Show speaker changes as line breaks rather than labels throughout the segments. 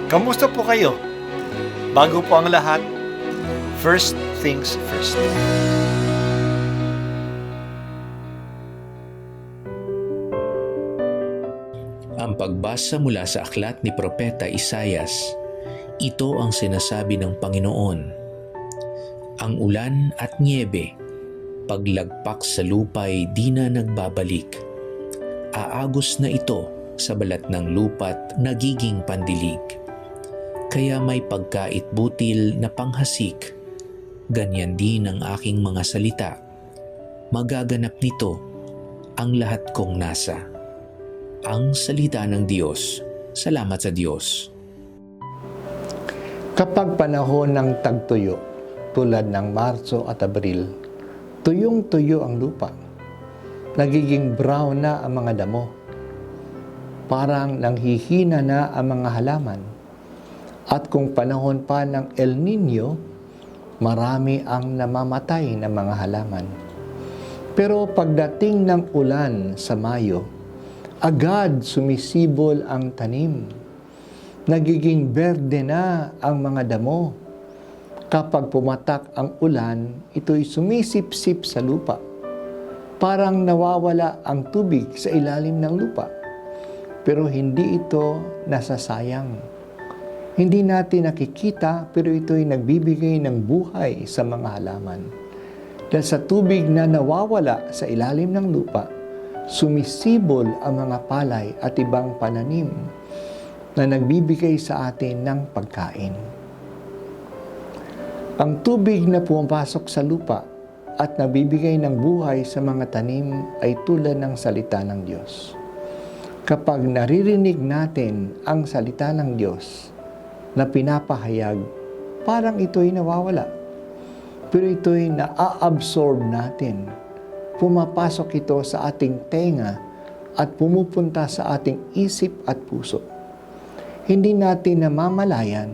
Kamusta po kayo? Bago po ang lahat, first things first.
Ang pagbasa mula sa aklat ni Propeta Isaias, ito ang sinasabi ng Panginoon. Ang ulan at niebe, paglagpak sa lupa'y di na nagbabalik. Aagos na ito sa balat ng lupa't nagiging pandilig. Kaya may pagkait-butil na panghasik, ganyan din ang aking mga salita. Magaganap nito ang lahat kong nasa. Ang salita ng Diyos. Salamat sa Diyos.
Kapag panahon ng tagtuyo, tulad ng Marso at Abril, tuyong-tuyo ang lupa. Nagiging brown na ang mga damo. Parang nanghihina na ang mga halaman. At kung panahon pa ng El Nino, marami ang namamatay na mga halaman. Pero pagdating ng ulan sa Mayo, agad sumisibol ang tanim. Nagiging berde na ang mga damo. Kapag pumatak ang ulan, ito'y sumisip-sip sa lupa. Parang nawawala ang tubig sa ilalim ng lupa. Pero hindi ito nasasayang. Hindi natin nakikita, pero ito'y nagbibigay ng buhay sa mga halaman. Dahil sa tubig na nawawala sa ilalim ng lupa, sumisibol ang mga palay at ibang pananim na nagbibigay sa atin ng pagkain. Ang tubig na pumapasok sa lupa at nagbibigay ng buhay sa mga tanim ay tulad ng salita ng Diyos. Kapag naririnig natin ang salita ng Diyos na pinapahayag, parang ito'y nawawala. Pero ito'y na-absorb natin. Pumapasok ito sa ating tenga at pumupunta sa ating isip at puso. Hindi natin namamalayan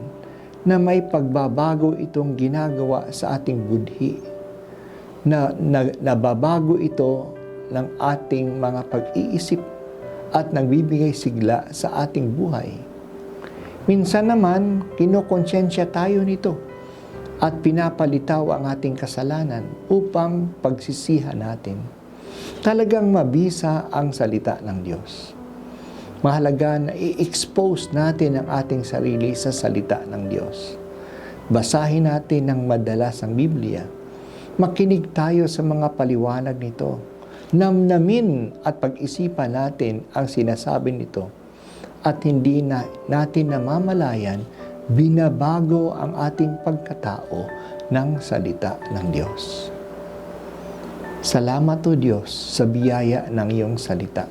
na may pagbabago itong ginagawa sa ating budhi. Nababago ito ng ating mga pag-iisip at nagbibigay sigla sa ating buhay. Minsan naman, kinokonsensya tayo nito at pinapalitaw ang ating kasalanan upang pagsisihan natin. Talagang mabisa ang salita ng Diyos. Mahalaga na i-expose natin ang ating sarili sa salita ng Diyos. Basahin natin ng madalas ang Biblia. Makinig tayo sa mga paliwanag nito. Namnamin at pag-isipan natin ang sinasabi nito. At hindi na natin namamalayan, binabago ang ating pagkatao ng salita ng Diyos. Salamat o Diyos sa biyaya ng iyong salita.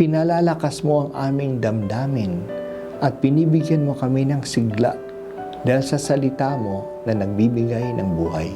Pinalalakas mo ang aming damdamin at binibigyan mo kami ng sigla dahil sa salita mo na nagbibigay ng buhay.